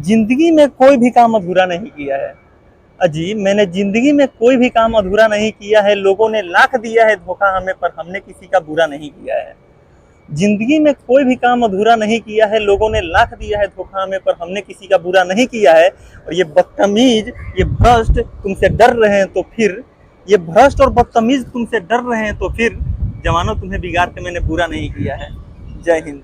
जिंदगी में कोई भी काम अधूरा नहीं किया है। अजी, मैंने जिंदगी में कोई भी काम अधूरा नहीं किया है। लोगों ने लाख दिया है धोखा हमें, पर हमने किसी का बुरा नहीं किया है। जिंदगी में कोई भी काम अधूरा नहीं किया है। लोगों ने लाख दिया है धोखा हमें, पर हमने किसी का बुरा नहीं किया है। और ये बदतमीज, ये भ्रष्ट तुमसे डर रहे हैं तो फिर, ये भ्रष्ट और बदतमीज तुमसे डर रहे हैं तो फिर, जवानों तुम्हें बिगाड़ के मैंने बुरा नहीं किया है। जय हिंद।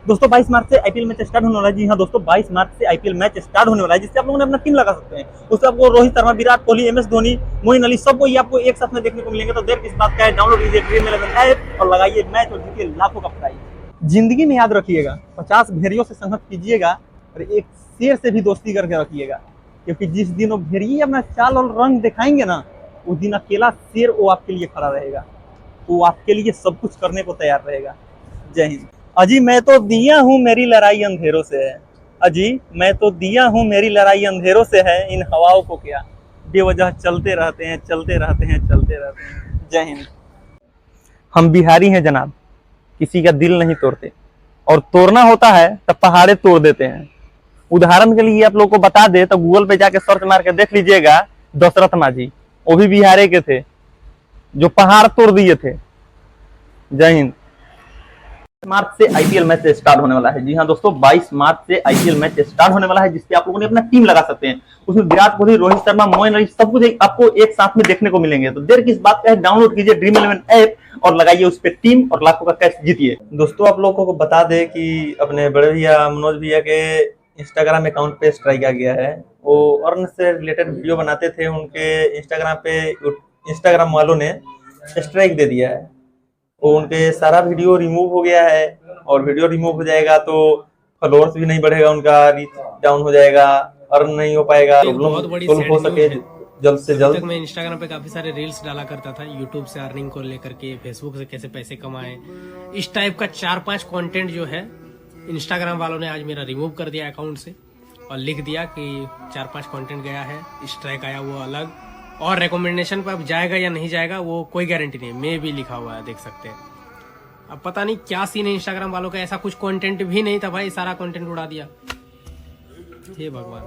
दोस्तों 22 मार्च से आईपीएल मैच स्टार्ट होने वाला है। जी हाँ दोस्तों, 22 मार्च से आईपीएल मैच स्टार्ट होने वाला है, जिससे आप लोगों ने अपना टीम लगा सकते हैं। उससे आपको रोहित शर्मा, विराट कोहली, एमएस धोनी, मोइन अली, सबको ये आपको एक साथ में देखने को मिलेंगे। तो देर किस बात का है, डाउनलोड कीजिए ड्रीम 11 ऐप और लगाइए मैच और जीतिए लाखों का प्राइज। जिंदगी में याद रखिएगा, 50 भेड़ियों से संघर्ष कीजिएगा और एक शेर से भी दोस्ती करके रखिएगा, क्योंकि जिस दिन वो भेड़िए अपना चाल और रंग दिखाएंगे ना, उस दिन अकेला शेर वो आपके लिए खड़ा रहेगा। वो आपके लिए सब कुछ करने को तैयार रहेगा। जय हिंद। अजी, मैं तो दिया हूँ, मेरी लड़ाई अंधेरों से है। अजी, मैं तो दिया हूँ, मेरी लड़ाई अंधेरों से है। इन हवाओं को क्या बेवजह चलते रहते हैं, चलते रहते हैं, चलते रहते हैं। जय हिंद। हम बिहारी हैं जनाब, किसी का दिल नहीं तोड़ते, और तोड़ना होता है तब पहाड़े तोड़ देते हैं। उदाहरण के लिए आप लोगों को बता दे तो गूगल पे जाके सर्च मार के देख लीजिएगा, दशरथ माझी, वो भी बिहारे के थे, जो पहाड़ तोड़ दिए थे। जय हिंद। मार्च से आईपीएल मैच स्टार्ट होने वाला है। जी हाँ दोस्तों, 22 मार्च से आईपीएल मैच स्टार्ट होने वाला है, जिससे आप लोगों ने अपना टीम लगा सकते हैं। उसमें विराट कोहली, रोहित शर्मा, मोइन अली, सब कुछ आपको एक साथ में देखने को मिलेंगे। तो देर किस बात का है, डाउनलोड कीजिए ड्रीम 11 ऐप और लगाइए उस पर टीम और लाखों का कैश जीतिए। दोस्तों आप लोगों को बता दें कि अपने बड़े भैया मनोज भैया के इंस्टाग्राम अकाउंट पे स्ट्राइक आ गया है। वो अर्न से रिलेटेड वीडियो बनाते थे, उनके इंस्टाग्राम पे इंस्टाग्राम वालों ने स्ट्राइक दे दिया है। वो उनके सारा वीडियो रिमूव हो गया है, और वीडियो रिमूव हो जाएगा तो फॉलोअर्स भी नहीं बढ़ेगा, उनका रीच डाउन हो जाएगा, अर्न नहीं हो पाएगा। बहुत बड़ी हो सके जल्द से जल्द। तक मैं इंस्टाग्राम पे काफी सारे रील्स डाला करता था, यूट्यूब से अर्निंग को लेकर के, फेसबुक से कैसे पैसे कमाएं, इस टाइप का 4-5 कंटेंट जो है इंस्टाग्राम वालों ने आज मेरा रिमूव कर दिया अकाउंट से, और लिख दिया कि 4-5 कंटेंट गया है, स्ट्राइक आया वो अलग, और रिकमेंडेशन पर अब जाएगा या नहीं जाएगा वो कोई गारंटी नहीं है। मैं भी लिखा हुआ है, देख सकते हैं। अब पता नहीं क्या सीन है इंस्टाग्राम वालों का, ऐसा कुछ कंटेंट भी नहीं था भाई, सारा कंटेंट उड़ा दिया। हे भगवान,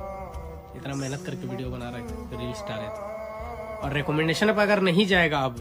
इतना मेहनत करके वीडियो बना रहे थे, रील्स डाले थे, और रिकमेंडेशन पर अगर नहीं जाएगा अब